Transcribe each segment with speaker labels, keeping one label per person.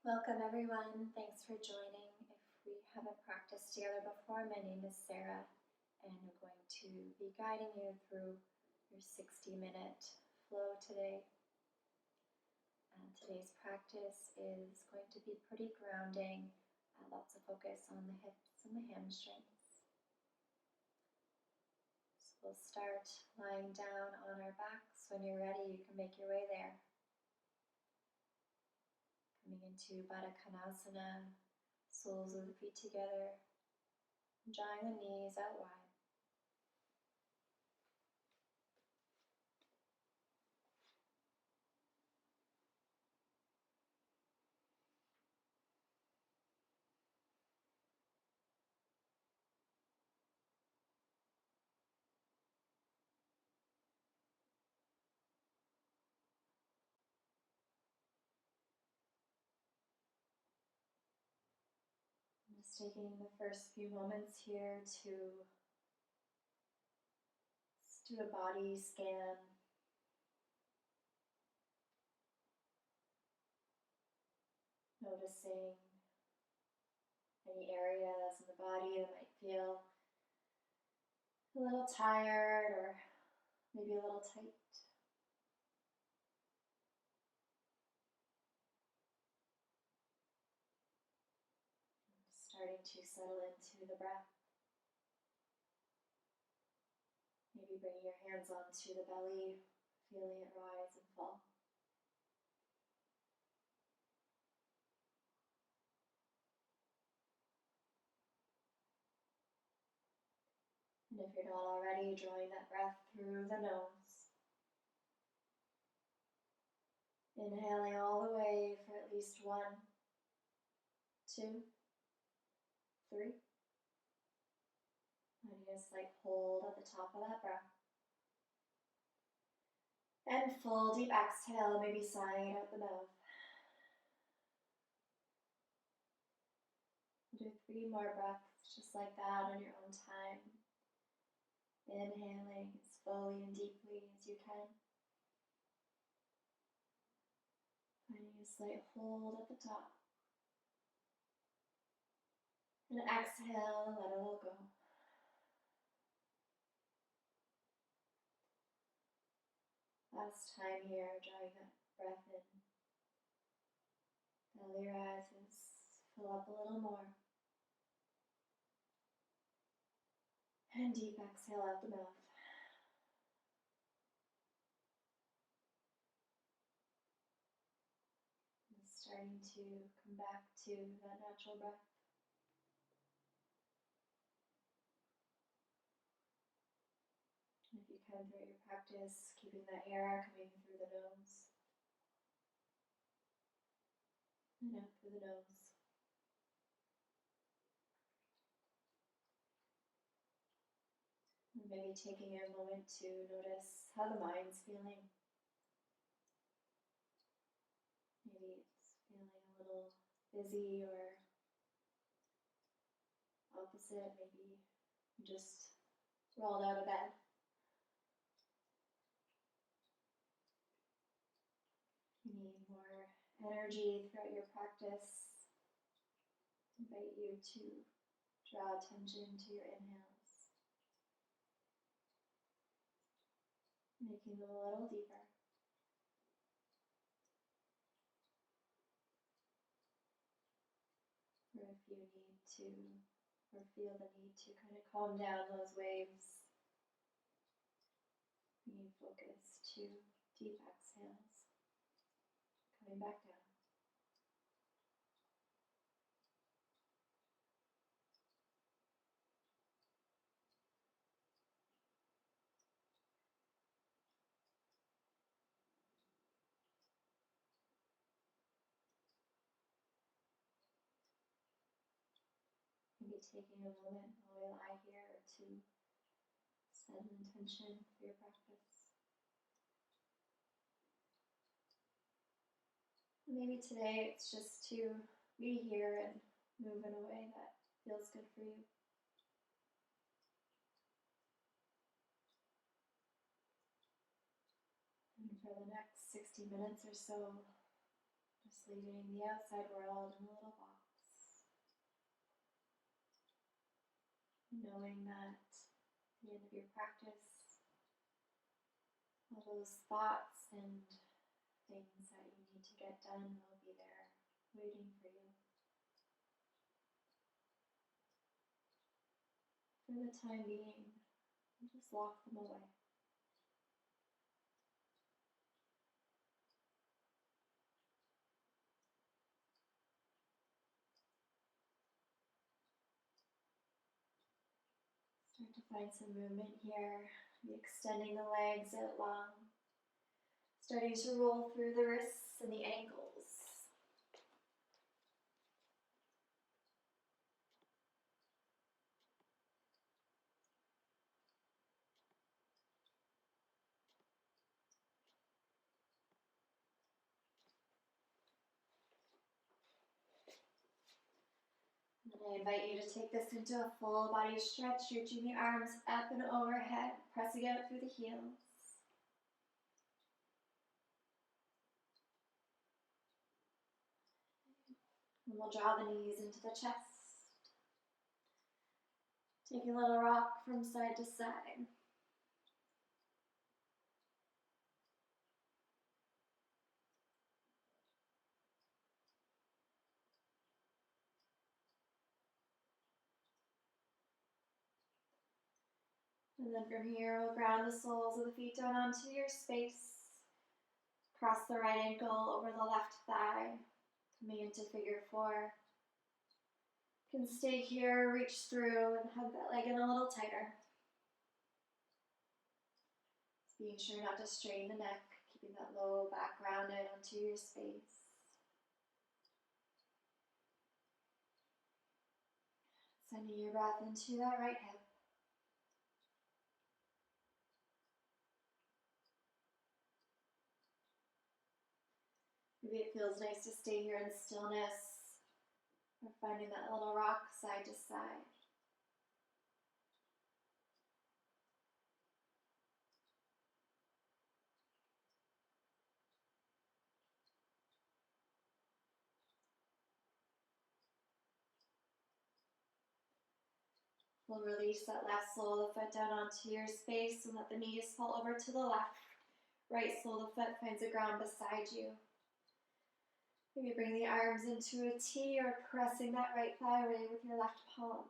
Speaker 1: Welcome everyone, thanks for joining. If we haven't practiced together before, my name is Sarah and I'm going to be guiding you through your 60-minute flow today. And today's practice is going to be pretty grounding, lots of focus on the hips and the hamstrings. So we'll start lying down on our backs. When you're ready, you can make your way there. Coming into Baddha Konasana, soles of the feet together, drawing the knees out wide. Just taking the first few moments here to do a body scan. Noticing any areas in the body that might feel a little tired or maybe a little tight. Starting to settle into the breath. Maybe bringing your hands onto the belly, feeling it rise and fall. And if you're not already, drawing that breath through the nose. Inhaling all the way for at least 1, 2, 3. Finding a slight hold at the top of that breath. And full deep exhale, maybe sighing out the mouth. Do 3 more breaths just like that on your own time. Inhaling as fully and deeply as you can. Finding a slight hold at the top. And exhale, let it all go. Last time here, drawing that breath in. Belly rises, fill up a little more. And deep exhale out the mouth. And starting to come back to that natural breath. And if you can, throughout your practice, keeping that air coming through the nose. And out through the nose. And maybe taking a moment to notice how the mind's feeling. Maybe it's feeling a little busy or opposite. Maybe you just rolled out of bed. You need more energy throughout your practice. I invite you to draw attention to your inhales, making them a little deeper. Or if you need to, or feel the need to kind of calm down those waves, bringing focus to deep exhales, coming back down. Maybe taking a moment while we lie here to set an intention for your practice. Maybe today it's just to be here and move in a way that feels good for you. And for the next 60 minutes or so, Just leaving the outside world in a little box. Knowing that at the end of your practice, all those thoughts and things that you need to get done will be there waiting for you. For the time being, just lock them away. Start to find some movement here. Be extending the legs out long. Starting to roll through the wrists and the ankles. I invite you to take this into a full body stretch, reaching the arms up and overhead, pressing out through the heels. And we'll draw the knees into the chest. Taking a little rock from side to side. And then from here, we'll ground the soles of the feet down onto your space. Cross the right ankle over the left thigh, coming into figure four. You can stay here, reach through, and hug that leg in a little tighter. Just being sure not to strain the neck, keeping that low back rounded onto your space. Sending your breath into that right hip. Maybe it feels nice to stay here in stillness, or finding that little rock side to side. We'll release that left sole of the foot down onto your space and let the knees fall over to the left. Right sole of the foot finds the ground beside you. Maybe bring the arms into a T or pressing that right thigh away with your left palm.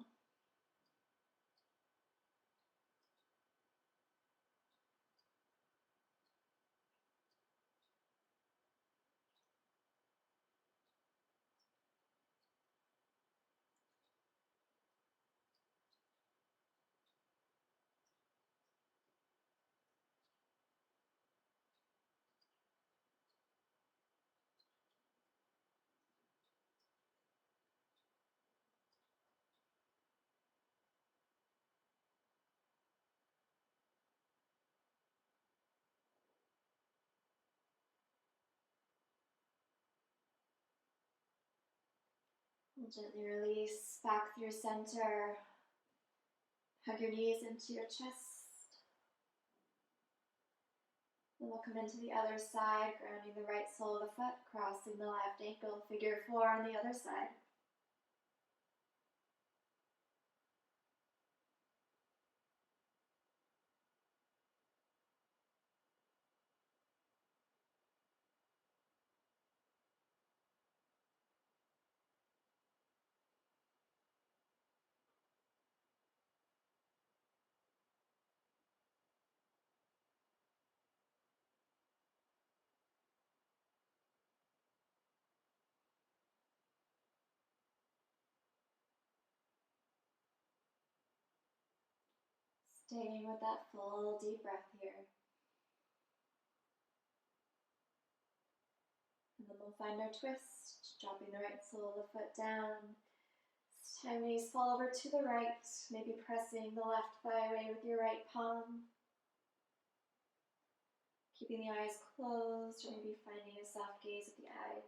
Speaker 1: We'll gently release back through center. Hug your knees into your chest. Then we'll come into the other side, grounding the right sole of the foot, crossing the left ankle, figure four on the other side. Staying with that full deep breath here. And then we'll find our twist, dropping the right sole of the foot down. This time knees fall over to the right, maybe pressing the left thigh away with your right palm. Keeping the eyes closed, or maybe finding a soft gaze with the eyes.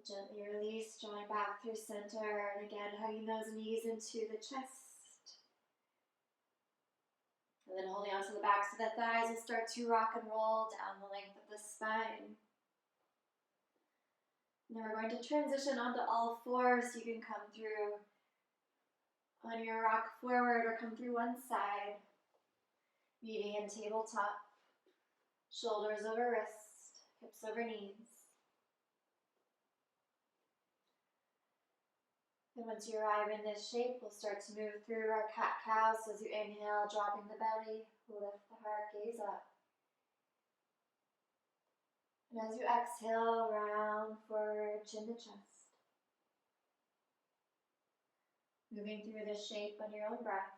Speaker 1: Gently release, drawing back through center, and again hugging those knees into the chest. And then holding onto the backs of the thighs, we'll start to rock and roll down the length of the spine. And then we're going to transition onto all fours. You can come through on your rock forward or come through one side, meeting in tabletop, shoulders over wrist, hips over knees. And once you arrive in this shape, we'll start to move through our cat-cow. So as you inhale, dropping the belly, lift the heart, gaze up. And as you exhale, round forward, chin to chest. Moving through this shape on your own breath.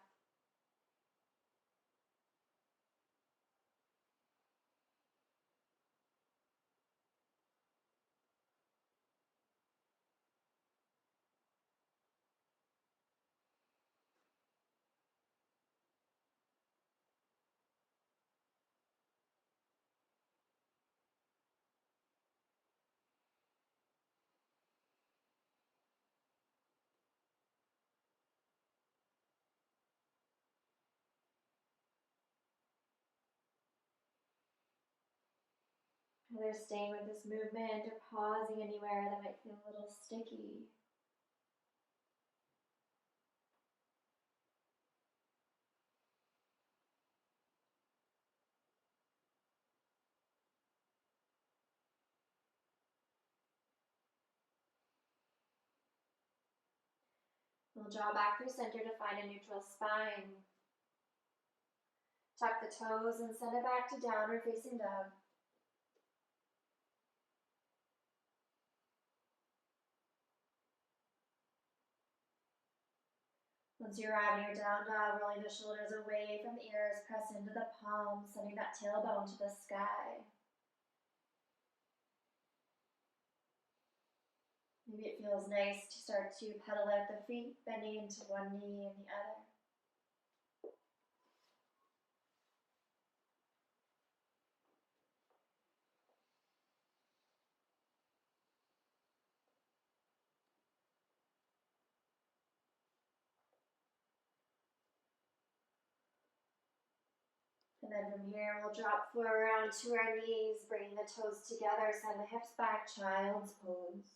Speaker 1: Whether staying with this movement or pausing anywhere that might feel a little sticky. We'll draw back through center to find a neutral spine. Tuck the toes and send it back to downward facing dog. Once you arrive in your down dog, rolling the shoulders away from the ears, press into the palms, sending that tailbone to the sky. Maybe it feels nice to start to pedal out the feet, bending into one knee and the other. And then from here, we'll drop forward onto our knees, bringing the toes together, send the hips back, child's pose.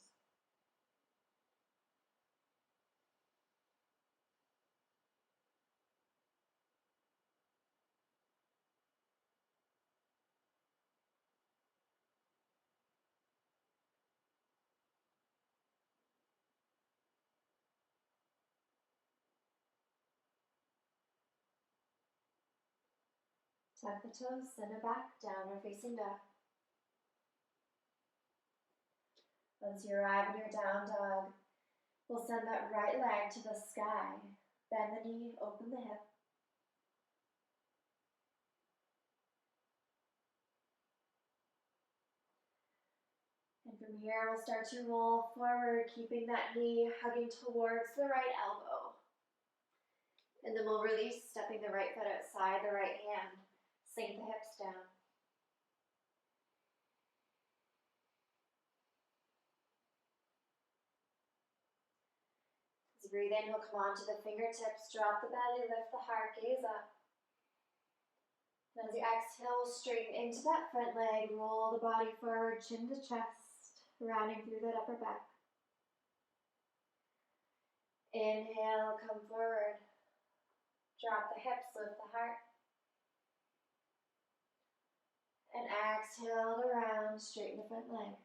Speaker 1: Tuck the toes, send it back, downward facing dog. Once you arrive in your down dog, we'll send that right leg to the sky. Bend the knee, open the hip. And from here, we'll start to roll forward, keeping that knee hugging towards the right elbow. And then we'll release, stepping the right foot outside the right hand. Sink the hips down. As you breathe in, we'll come onto the fingertips, drop the belly, lift the heart, gaze up. And as you exhale, straighten into that front leg, roll the body forward, chin to chest, rounding through that upper back. Inhale, come forward. Drop the hips, lift the heart. And exhale around, straighten the front leg.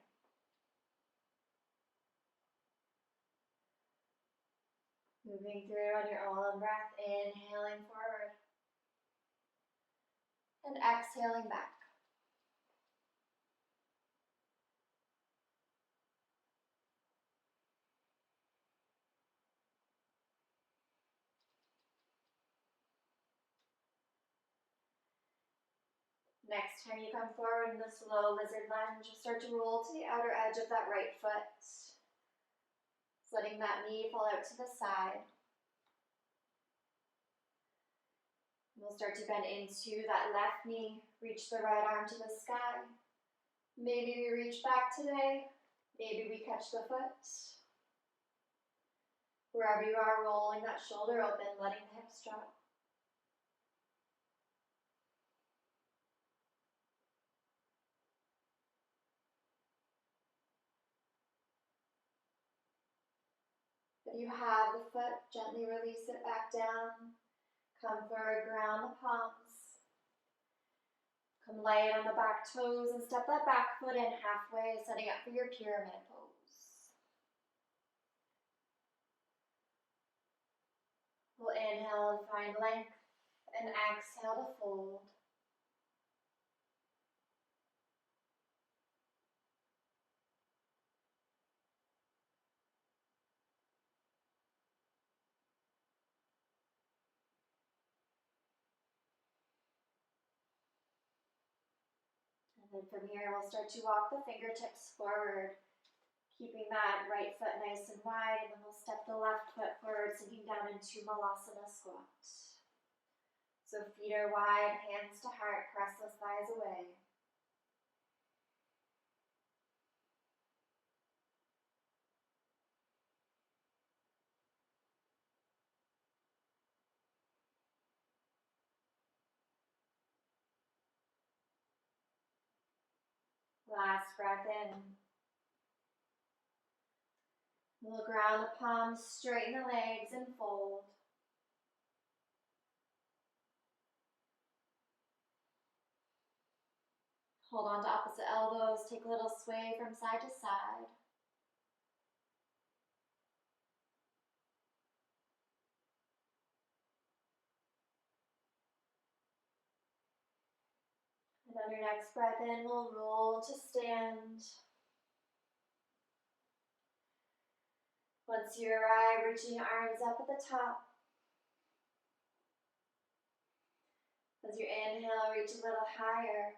Speaker 1: Moving through on your own breath, inhaling forward. And exhaling back. Next time you come forward in the slow lizard lunge, start to roll to the outer edge of that right foot. Letting that knee fall out to the side. We'll start to bend into that left knee, reach the right arm to the sky. Maybe we reach back today, Maybe we catch the foot. Wherever you are, rolling that shoulder open, letting the hips drop. If you have the foot, gently release it back down. Come forward, ground the palms. Come light on the back toes and step that back foot in halfway, setting up for your pyramid pose. We'll inhale and find length, and exhale to fold. And then from here, we'll start to walk the fingertips forward, keeping that right foot nice and wide, and then we'll step the left foot forward, sinking down into Malasana squat. So feet are wide, hands to heart, press those thighs away. Last breath in. We'll ground the palms, straighten the legs, and fold. Hold on to opposite elbows, take a little sway from side to side. And on your next breath in, we'll roll to stand. Once you arrive, reaching your arms up at the top. As you inhale, reach a little higher.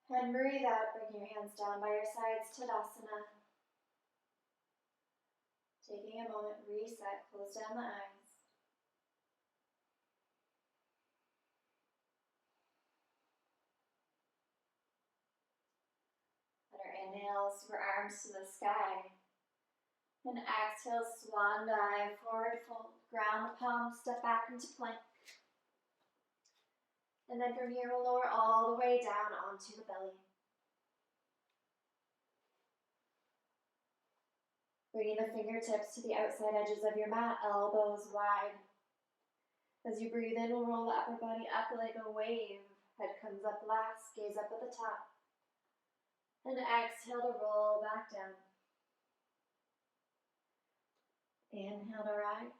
Speaker 1: And breathe out, bring your hands down by your sides, Tadasana. Taking a moment, reset, close down the eyes. On our inhale, super arms to the sky. And exhale, swan dive, forward fold, ground the palms, step back into plank. And then from here, we'll lower all the way down onto the belly. Bringing the fingertips to the outside edges of your mat, elbows wide. As you breathe in, we'll roll the upper body up like a wave. Head comes up last, gaze up at the top. And exhale to roll back down. Inhale to rise.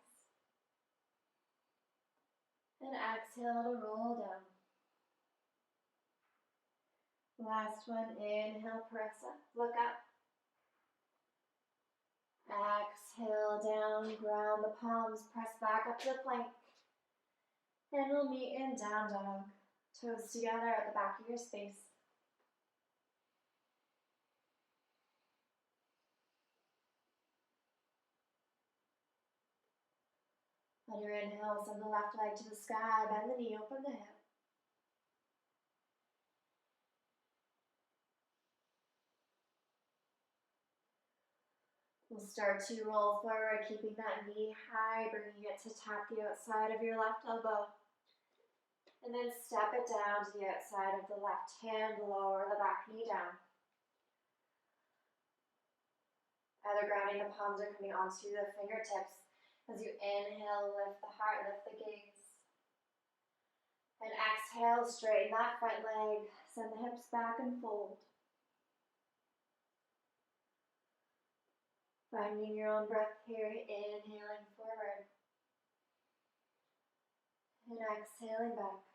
Speaker 1: And exhale to roll down. Last one, inhale, press up, look up. Exhale down, ground the palms, press back up to the plank. And we'll meet in down dog. Toes together at the back of your space. On your inhale, send the left leg to the sky, bend the knee, open the hip. We'll start to roll forward, keeping that knee high, bringing it to tap the outside of your left elbow. And then step it down to the outside of the left hand, lower the back knee down. Either grounding the palms or coming onto the fingertips. As you inhale, lift the heart, lift the gaze. And exhale, straighten that front leg, send the hips back and fold. Finding your own breath here, inhaling forward. And exhaling back.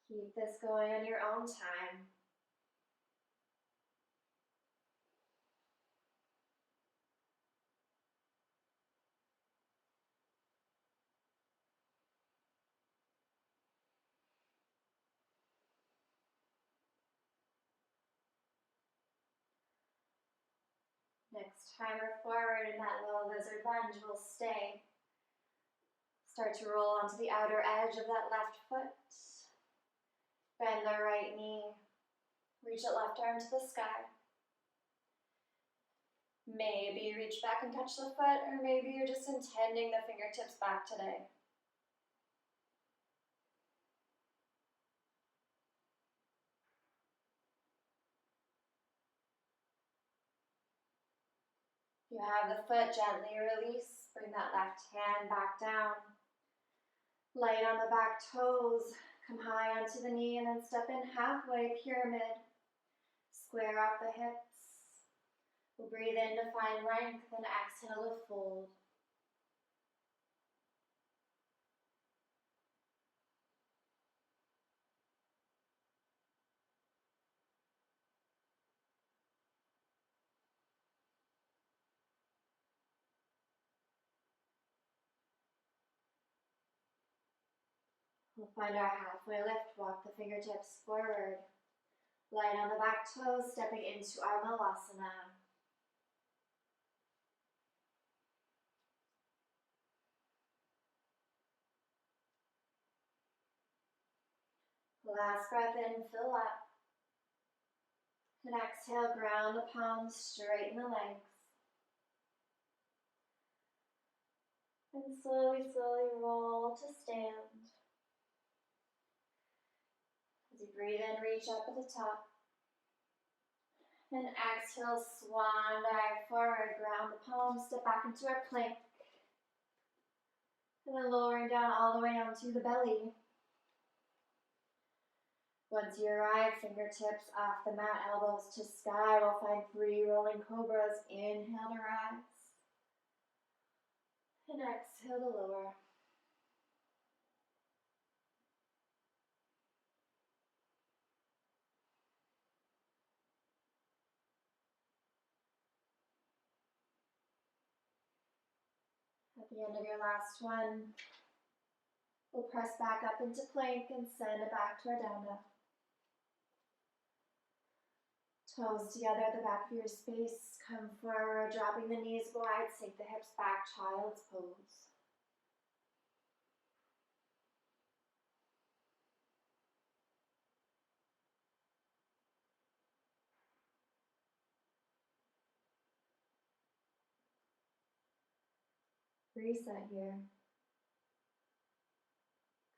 Speaker 1: Keep this going on your own time. Next time we're forward in that low lizard lunge, we'll stay. Start to roll onto the outer edge of that left foot. Bend the right knee. Reach the left arm to the sky. Maybe reach back and touch the foot, or maybe you're just intending the fingertips back today. You have the foot, gently release. Bring that left hand back down. Light on the back toes. Come high onto the knee and then step in halfway pyramid. Square off the hips. We'll breathe in to find length and exhale to fold. We'll find our halfway lift. Walk the fingertips forward. Light on the back toes, stepping into our Malasana. Last breath in, fill up. And exhale, ground the palms, straighten the legs. And slowly, slowly roll to stand. As you breathe in, reach up at the top. And exhale, swan dive forward, ground the palms, step back into our plank. And then lowering down all the way onto the belly. Once you arrive, fingertips off the mat, elbows to sky. We'll find 3 rolling cobras. Inhale to rise. And exhale to lower. At the end of your last one, we'll press back up into plank and send it back to our down dog. Toes together at the back of your space. Come forward, dropping the knees wide, sink the hips back, child's pose. Reset here.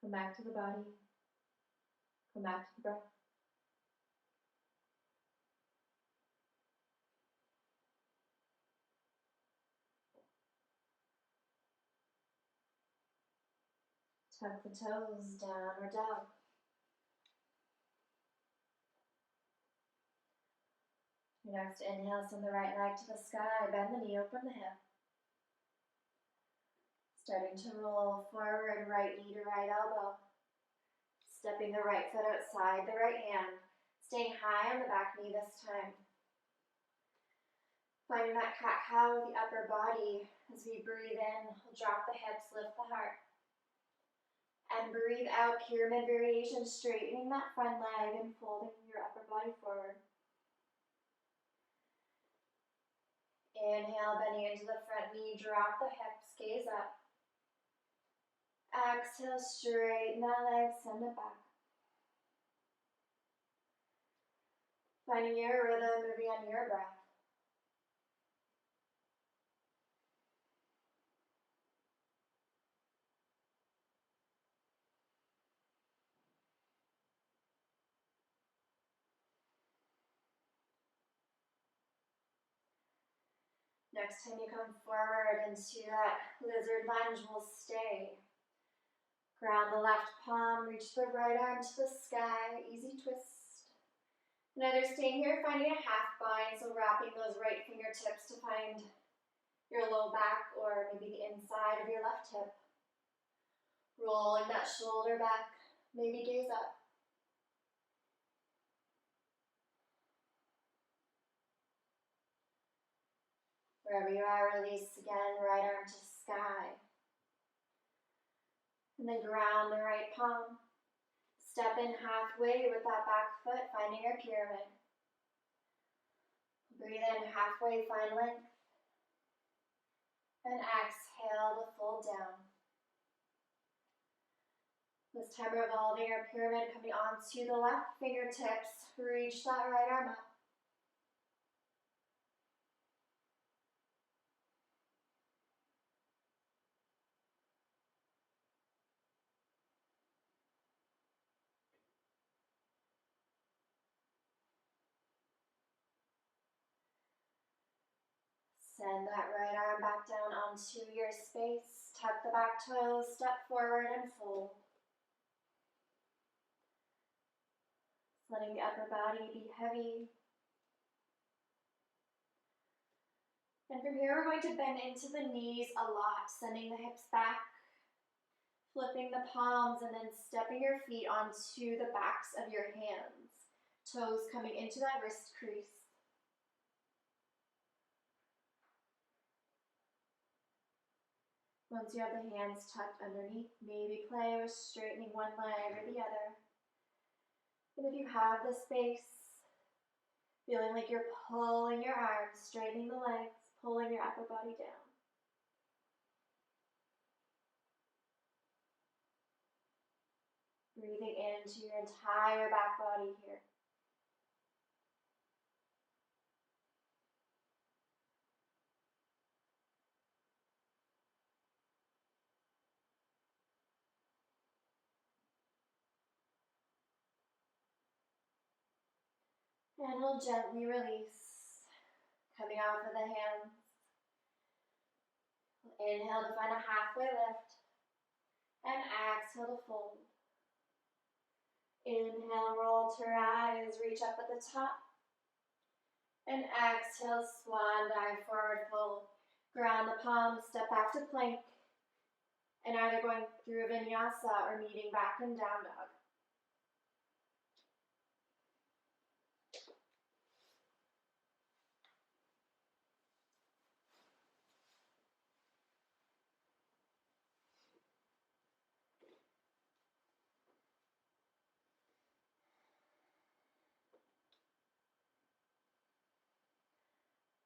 Speaker 1: Come back to the body. Come back to the breath. Tuck the toes, downward dog. Your next inhale, send the right leg to the sky, bend the knee, open the hip. Starting to roll forward, right knee to right elbow. Stepping the right foot outside the right hand, staying high on the back knee this time. Finding that cat-cow with the upper body. As we breathe in, we'll drop the hips, lift the heart. And breathe out, pyramid variation, straightening that front leg and folding your upper body forward. Inhale, bending into the front knee, drop the hips, gaze up. Exhale, straighten that leg, send it back. Finding your rhythm, moving on your breath. Next time you come forward into that lizard lunge, we'll stay. Ground the left palm, reach the right arm to the sky, easy twist. And either staying here, finding a half bind, so wrapping those right fingertips to find your low back or maybe the inside of your left hip. Rolling that shoulder back, maybe gaze up. Wherever you are, release again, right arm to sky. And then ground the right palm. Step in halfway with that back foot, finding your pyramid. Breathe in halfway, find length. And exhale to fold down. This time revolving our pyramid, coming onto the left fingertips. Reach that right arm up. Send that right arm back down onto your space. Tuck the back toes, step forward and fold. Letting the upper body be heavy. And from here, we're going to bend into the knees a lot, sending the hips back, flipping the palms, and then stepping your feet onto the backs of your hands. Toes coming into that wrist crease. Once you have the hands tucked underneath, maybe play with straightening one leg or the other. And if you have the space, feeling like you're pulling your arms, straightening the legs, pulling your upper body down. Breathing into your entire back body here. And we'll gently release, coming off of the hands. Inhale to find a halfway lift, and exhale to fold. Inhale, roll to rise, reach up at the top, and exhale, swan dive, forward fold. Ground the palms, step back to plank, and either going through vinyasa or meeting back in down dog.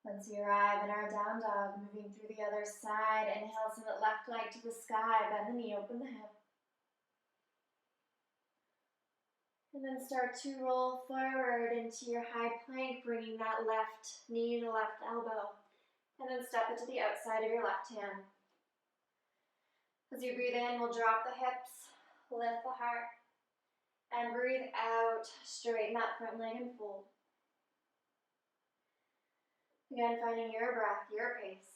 Speaker 1: Once you arrive in our down dog, moving through the other side, inhale, send the left leg to the sky, bend the knee, open the hip. And then start to roll forward into your high plank, bringing that left knee to the left elbow. And then step it to the outside of your left hand. As you breathe in, we'll drop the hips, lift the heart, and breathe out, straighten that front leg and fold. Again, finding your breath, your pace.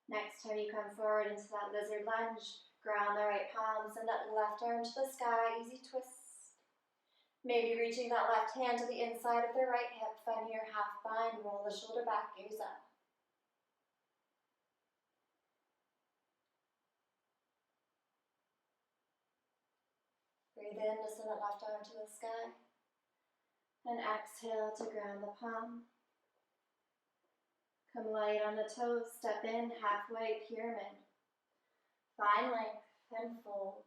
Speaker 1: Next time you come forward into that lizard lunge, ground the right palm, send that left arm to the sky, easy twists. Maybe reaching that left hand to the inside of the right hip, finding your half bind, roll the shoulder back, gaze up. Breathe in to send that left arm to the sky, and exhale to ground the palm. Come light on the toes, step in, halfway pyramid. Find length and fold.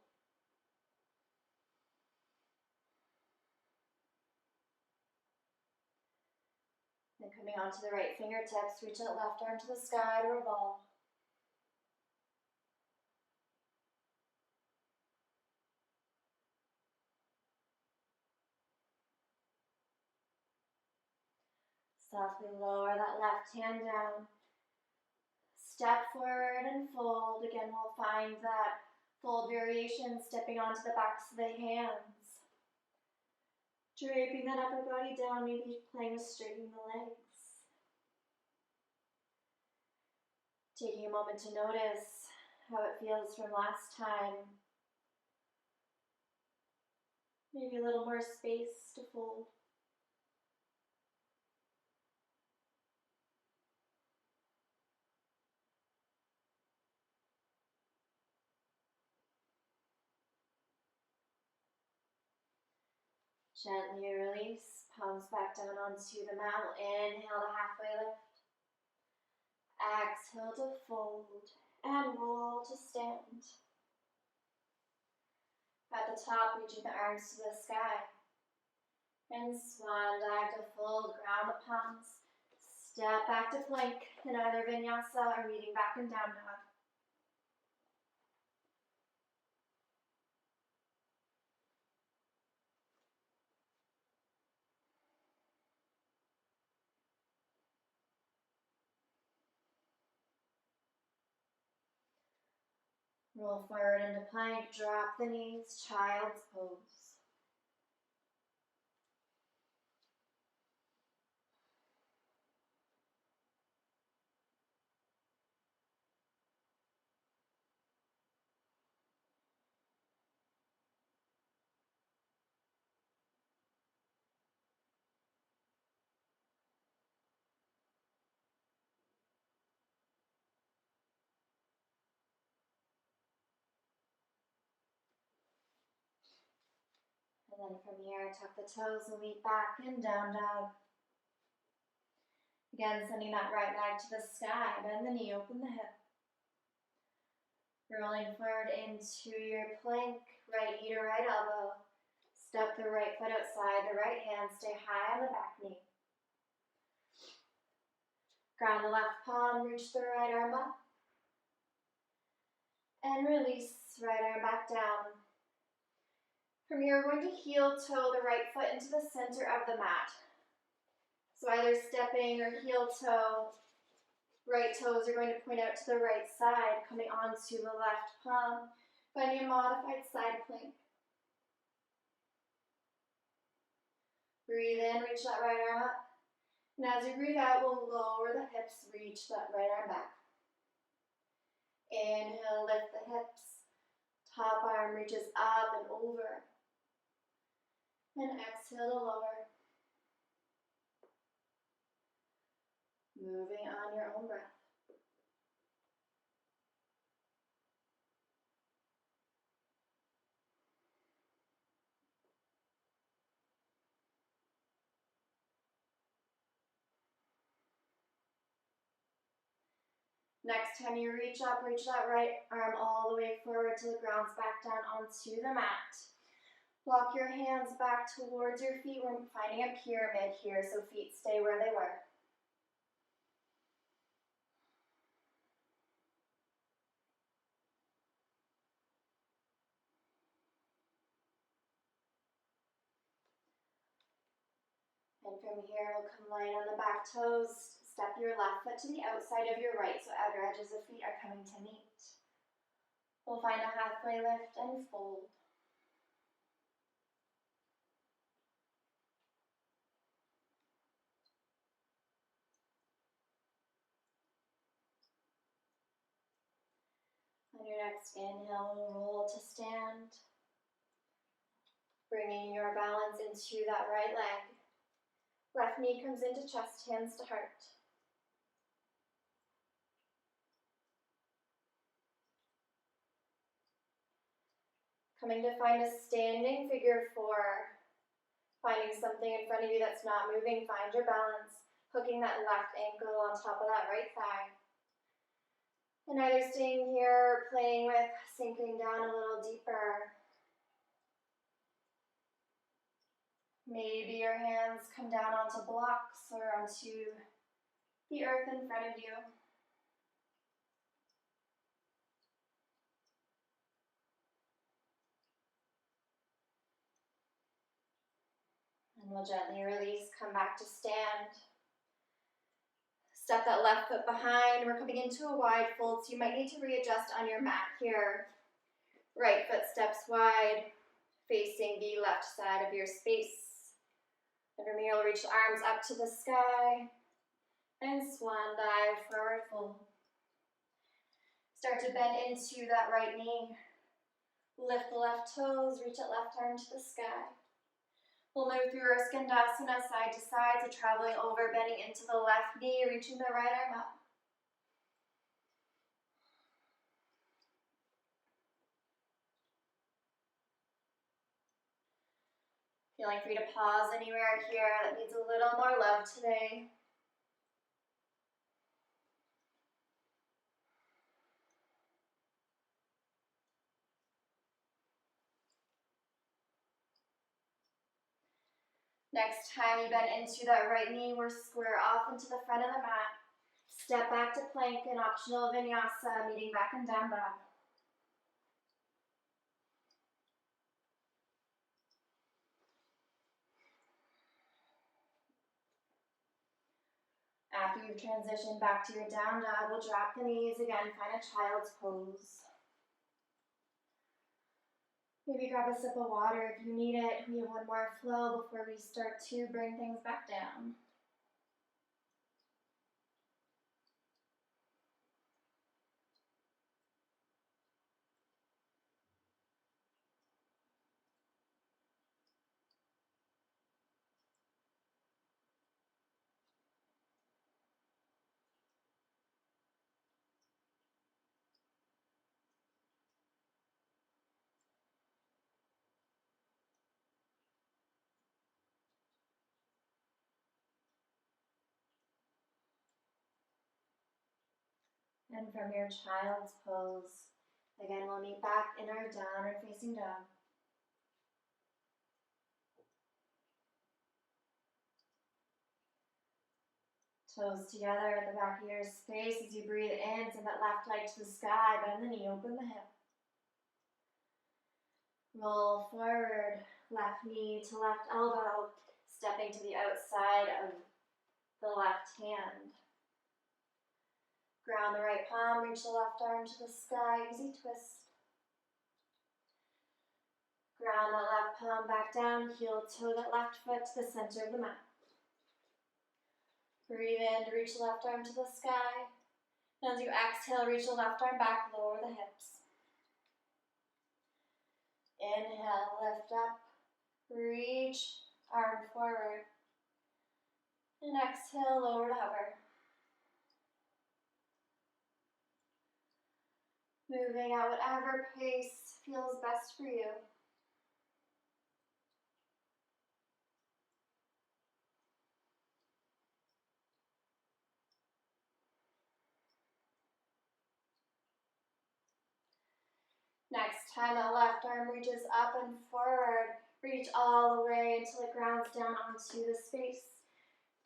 Speaker 1: Then coming onto the right fingertips, reach that left arm to the sky to revolve. Softly lower that left hand down. Step forward and fold. Again, we'll find that fold variation, stepping onto the backs of the hands. Draping that upper body down, maybe playing with straightening the legs. Taking a moment to notice how it feels from last time. Maybe a little more space to fold. Gently release, palms back down onto the mat. We'll inhale to halfway lift. Exhale to fold and roll to stand. At the top, reaching the arms to the sky. And swan dive to fold, ground the palms. Step back to plank in either vinyasa or meeting back in down dog. Roll forward into plank, drop the knees, child's pose. And then from here, tuck the toes, we'll meet back in down dog. Again, sending that right leg to the sky, bend the knee, open the hip. Rolling forward into your plank, right knee to right elbow. Step the right foot outside, the right hand, stay high on the back knee. Ground the left palm, reach the right arm up. And release, right arm back down. From here, we're going to heel toe the right foot into the center of the mat. So either stepping or heel toe, right toes are going to point out to the right side, coming onto the left palm, finding a modified side plank. Breathe in, reach that right arm up. And as you breathe out, we'll lower the hips, reach that right arm back. Inhale, lift the hips. Top arm reaches up and over. And exhale to lower. Moving on your own breath. Next time you reach up, reach that right arm all the way forward till it grounds back down onto the mat. Walk your hands back towards your feet. We're finding a pyramid here, so feet stay where they were. And from here, we'll come light on the back toes. Step your left foot to the outside of your right, so outer edges of feet are coming to meet. We'll find a halfway lift and fold. On your next inhale, we'll roll to stand. Bringing your balance into that right leg. Left knee comes into chest, hands to heart. Coming to find a standing figure four. Finding something in front of you that's not moving, find your balance. Hooking that left ankle on top of that right thigh. And either staying here, playing with sinking down a little deeper. Maybe your hands come down onto blocks or onto the earth in front of you. And we'll gently release, come back to stand. Step that left foot behind. We're coming into a wide fold, so you might need to readjust on your mat here. Right foot steps wide, facing the left side of your space. And from here, we'll reach the arms up to the sky. And swan dive, forward fold. Start to bend into that right knee. Lift the left toes, reach that left arm to the sky. We'll move through our Skandasana side to side, so traveling over, bending into the left knee, reaching the right arm up. Feeling free to pause anywhere here that needs a little more love today. Next time you bend into that right knee, we're square off into the front of the mat. Step back to plank, an optional vinyasa, meeting back in down dog. After you've transitioned back to your down dog, we'll drop the knees again, find a child's pose. Maybe grab a sip of water if you need it. We have one more flow before we start to bring things back down. And from your child's pose, again, we'll meet back in our downward facing dog. Toes together at the back of your space as you breathe in, send that left leg to the sky, bend the knee, open the hip. Roll forward, left knee to left elbow, stepping to the outside of the left hand. Ground the right palm, reach the left arm to the sky, easy twist. Ground that left palm back down, heel toe that left foot to the center of the mat. Breathe in to reach the left arm to the sky. And as you exhale, reach the left arm back, lower the hips. Inhale, lift up, reach, arm forward. And exhale, lower to hover. Moving at whatever pace feels best for you. Next time the left arm reaches up and forward, reach all the way until it grounds down onto the space.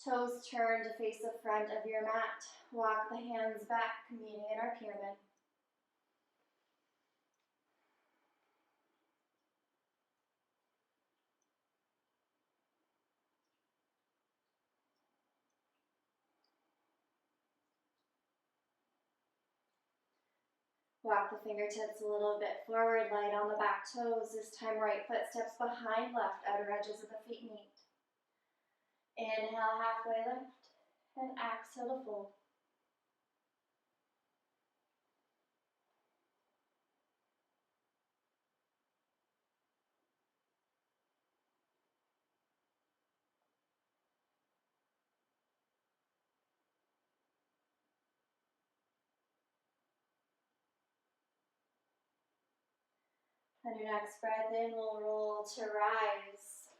Speaker 1: Toes turn to face the front of your mat. Walk the hands back, meeting in our pyramid. Walk the fingertips a little bit forward, light on the back toes. This time right foot steps behind left, outer edges of the feet meet. Inhale, halfway lift, and exhale to fold. On your next breath in, we'll roll to rise.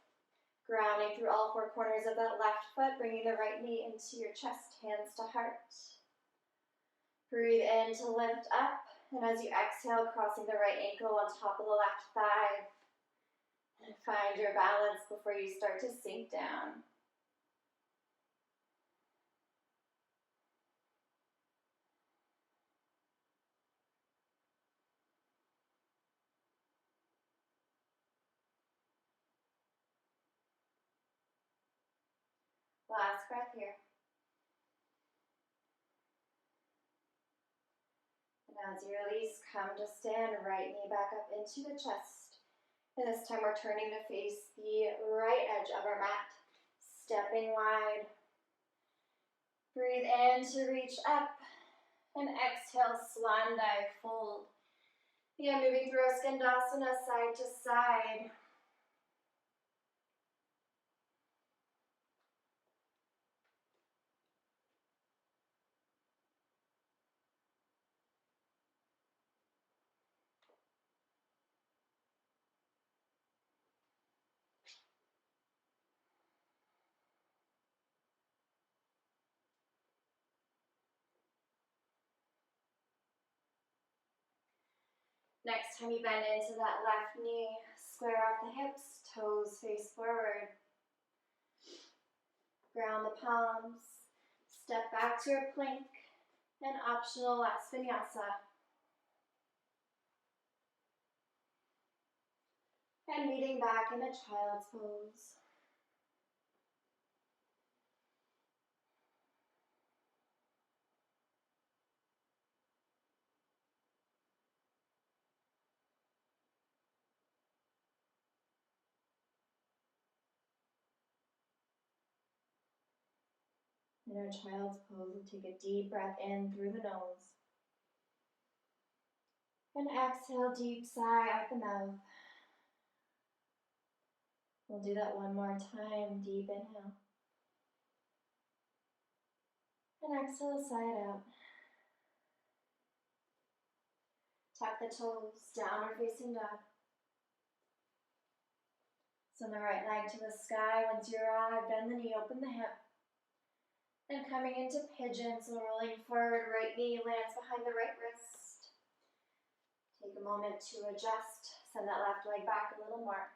Speaker 1: Grounding through all four corners of that left foot, bringing the right knee into your chest, hands to heart. Breathe in to lift up, and as you exhale, crossing the right ankle on top of the left thigh. And find your balance before you start to sink down. Last breath here. And as you release, come to stand, right knee back up into the chest. And this time we're turning to face the right edge of our mat, stepping wide. Breathe in to reach up, and exhale, swan dive, fold. Again, moving through our Skandasana side to side. Next time you bend into that left knee, square off the hips, toes face forward. Ground the palms, step back to your plank, and optional last vinyasa. And meeting back in a child's pose. In our child's pose, we'll take a deep breath in through the nose. And exhale, deep sigh out the mouth. We'll do that one more time. Deep inhale. And exhale, sigh it out. Tuck the toes, downward facing dog. Send the right leg to the sky. Once you arrive, bend the knee, open the hip. And coming into pigeon, so rolling forward, right knee lands behind the right wrist. Take a moment to adjust. Send that left leg back a little more.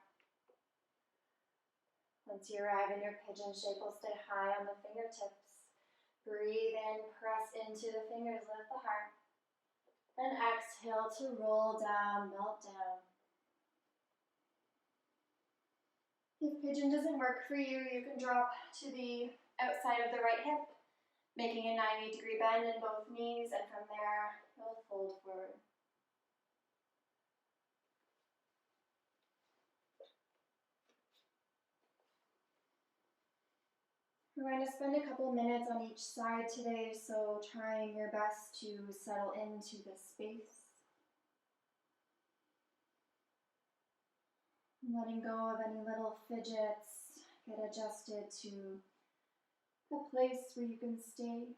Speaker 1: Once you arrive in your pigeon shape, we'll stay high on the fingertips. Breathe in, press into the fingers, lift the heart. And exhale to roll down, melt down. If pigeon doesn't work for you, you can drop to the outside of the right hip, making a 90-degree bend in both knees, and from there, you'll fold forward. We're going to spend a couple minutes on each side today, so trying your best to settle into the space. Letting go of any little fidgets, get adjusted to a place where you can stay.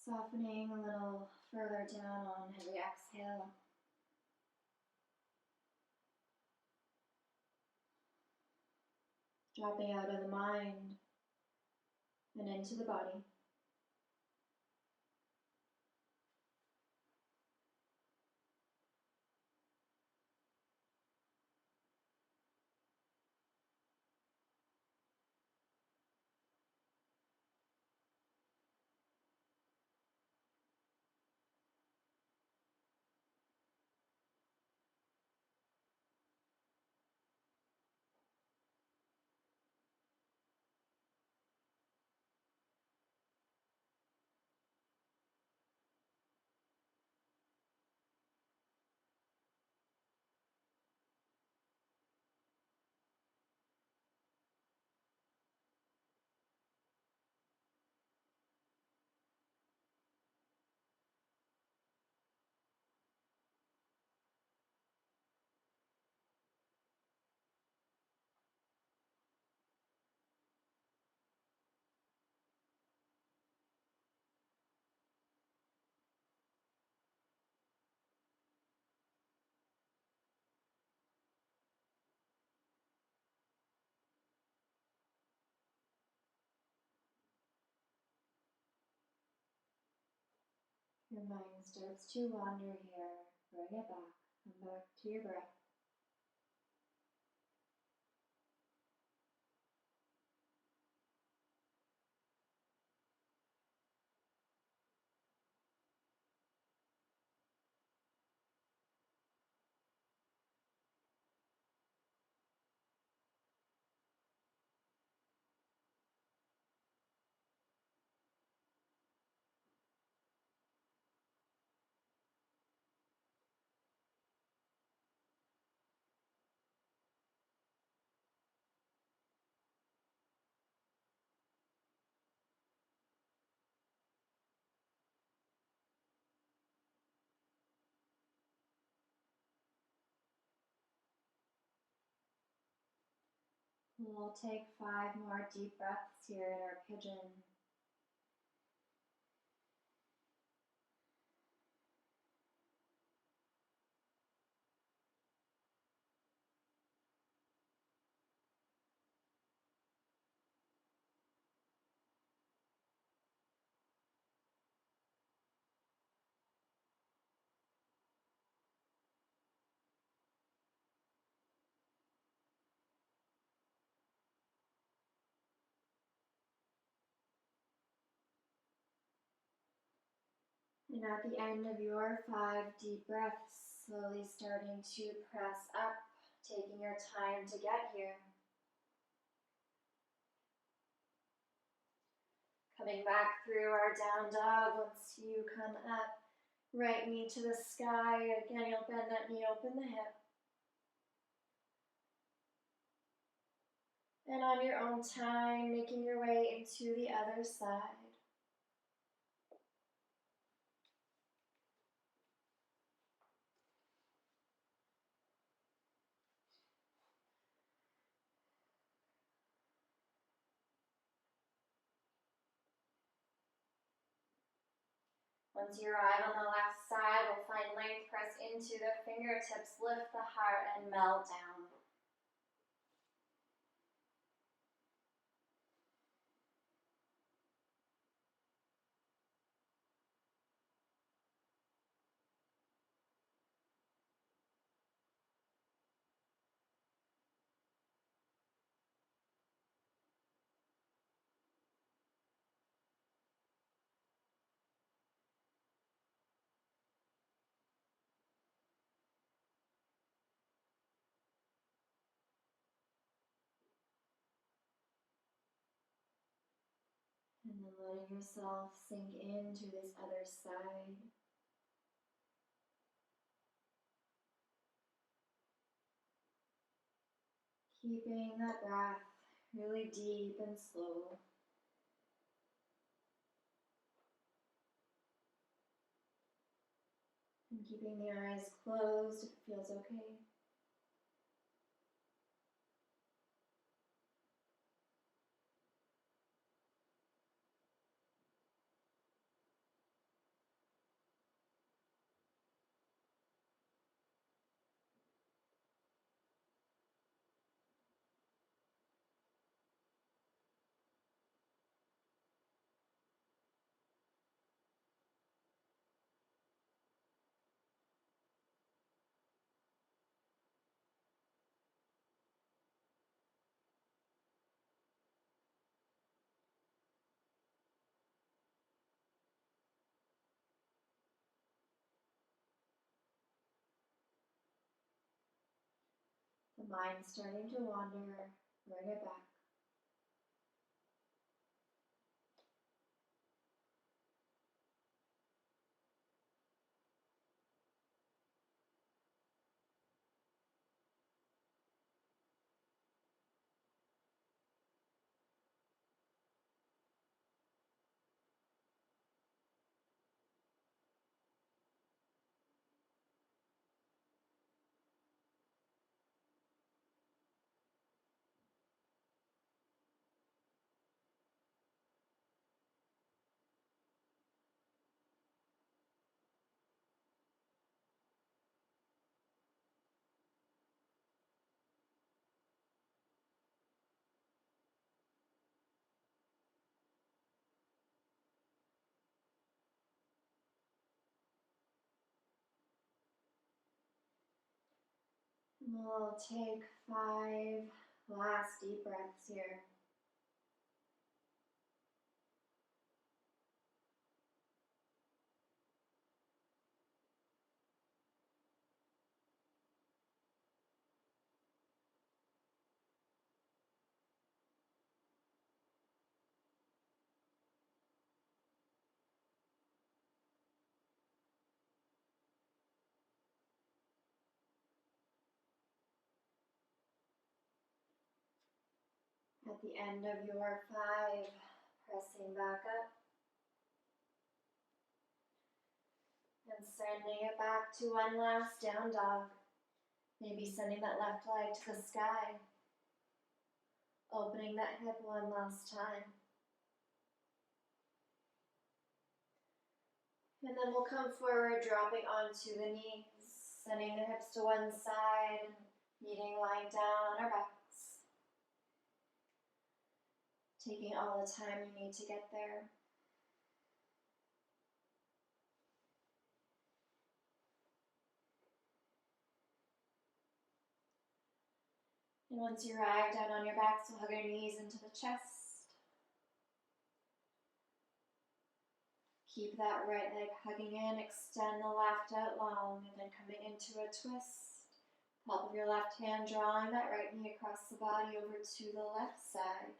Speaker 1: Softening a little further down on every exhale. Dropping out of the mind and into the body. Your mind starts to wander here. Bring it back. Come back to your breath. We'll take 5 more deep breaths here in our pigeon. And at the end of your 5 deep breaths, slowly starting to press up, taking your time to get here. Coming back through our down dog. Once you come up, right knee to the sky. Again, you'll bend that knee, open the hip. And on your own time, making your way into the other side. Once you arrive on the left side, we'll find length, press into the fingertips, lift the heart, and melt down. And then letting yourself sink into this other side. Keeping that breath really deep and slow. And keeping the eyes closed if it feels okay. The mind starting to wander, bring it back. We'll take 5 last deep breaths here. At the end of your 5, pressing back up and sending it back to one last down dog. Maybe sending that left leg to the sky, opening that hip one last time. And then we'll come forward, dropping onto the knees, sending the hips to one side, meeting lying down on our backs. Taking all the time you need to get there. And once you arrive down on your backs, we'll hug your knees into the chest. Keep that right leg hugging in, extend the left out long, and then coming into a twist. Palm of your left hand drawing that right knee across the body over to the left side.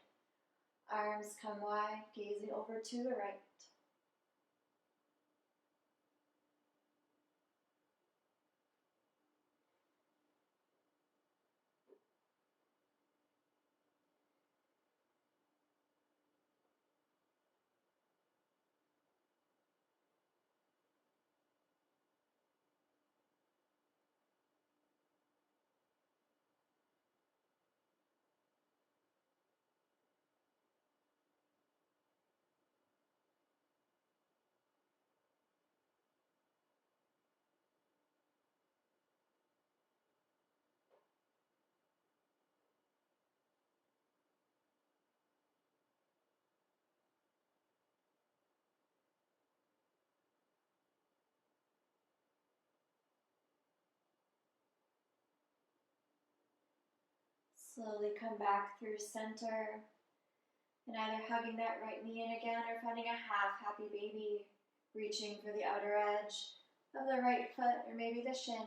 Speaker 1: Arms come wide, gazing over to the right. Slowly come back through center, and either hugging that right knee in again or finding a half happy baby, reaching for the outer edge of the right foot or maybe the shin.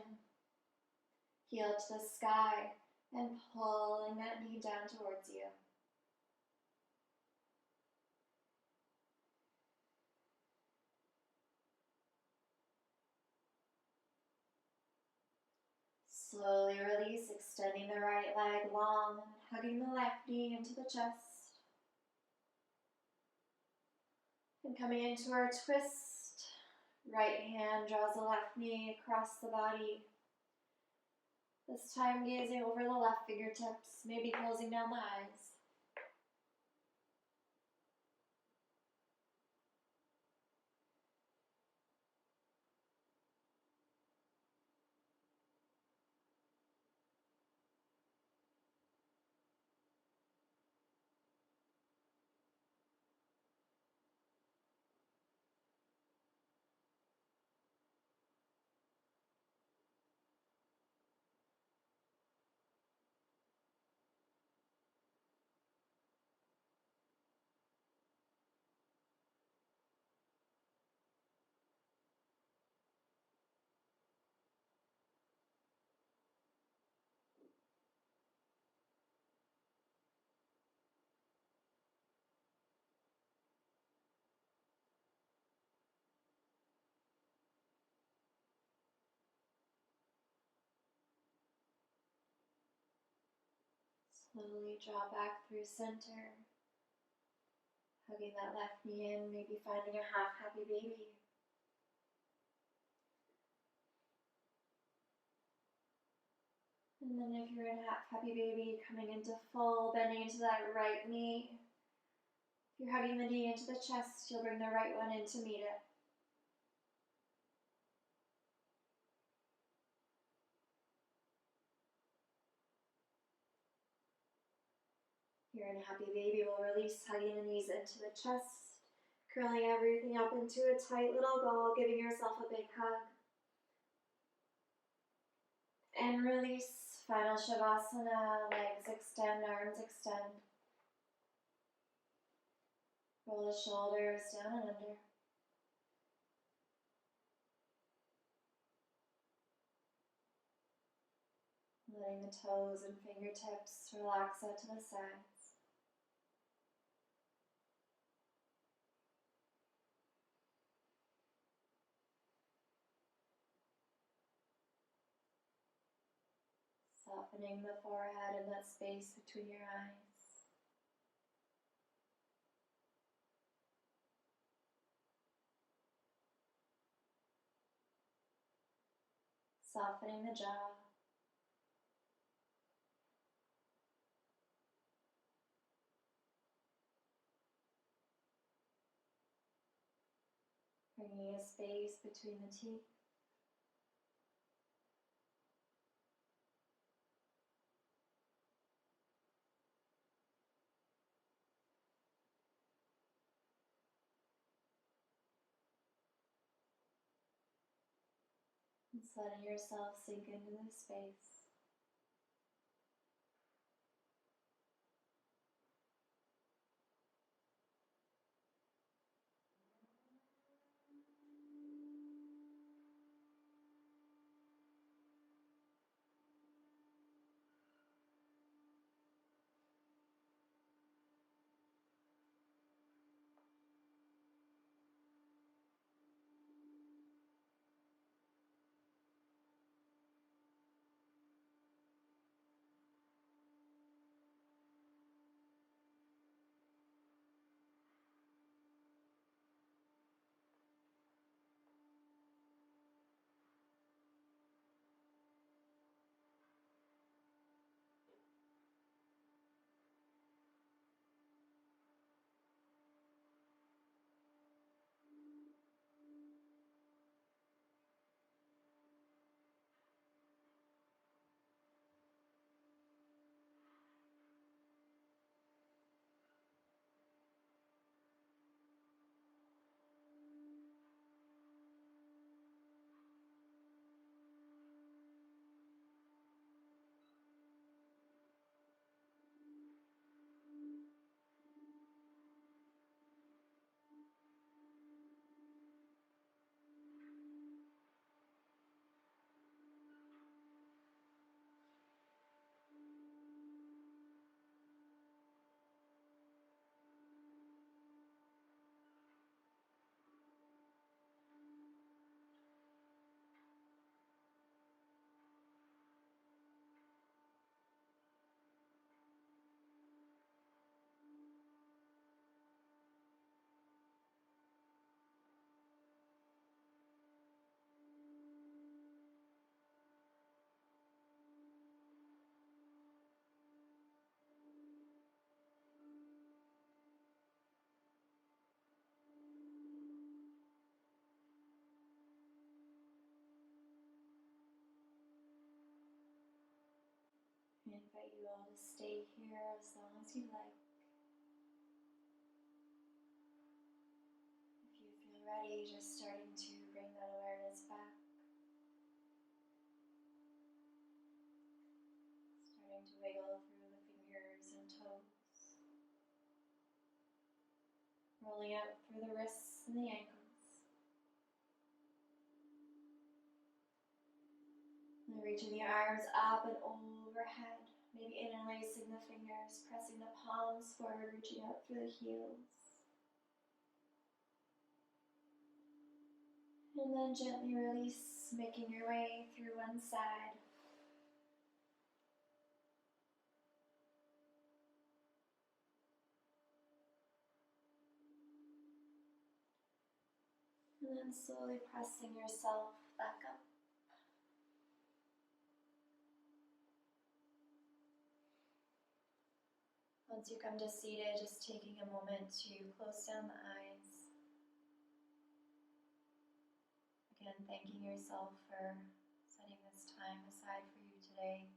Speaker 1: Heel to the sky and pulling that knee down towards you. Slowly release, extending the right leg long and hugging the left knee into the chest. And coming into our twist, right hand draws the left knee across the body. This time gazing over the left fingertips, maybe closing down the eyes. Slowly draw back through center, hugging that left knee in, maybe finding a half happy baby. And then if you're in half happy baby, coming into full, bending into that right knee. If you're hugging the knee into the chest, you'll bring the right one in to meet it. Here in happy baby, we'll release, hugging the knees into the chest, curling everything up into a tight little ball, giving yourself a big hug. And release, final Shavasana, legs extend, arms extend. Roll the shoulders down and under. Letting the toes and fingertips relax out to the sides. Softening the forehead and that space between your eyes. Softening the jaw. Bringing a space between the teeth. Just letting yourself sink into this space. invite you all to stay here as long as you like. If you feel ready, just starting to bring that awareness back. Starting to wiggle through the fingers and toes. Rolling out through the wrists and the ankles. And reaching the arms up and overhead. Maybe interlacing the fingers, pressing the palms forward, reaching out through the heels. And then gently release, making your way through one side. And then slowly pressing yourself back up. Once you come to seated, just taking a moment to close down the eyes. Again, thanking yourself for setting this time aside for you today.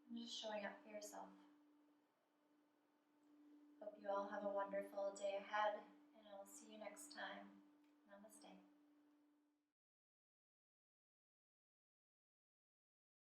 Speaker 1: And just showing up for yourself. Hope you all have a wonderful day ahead.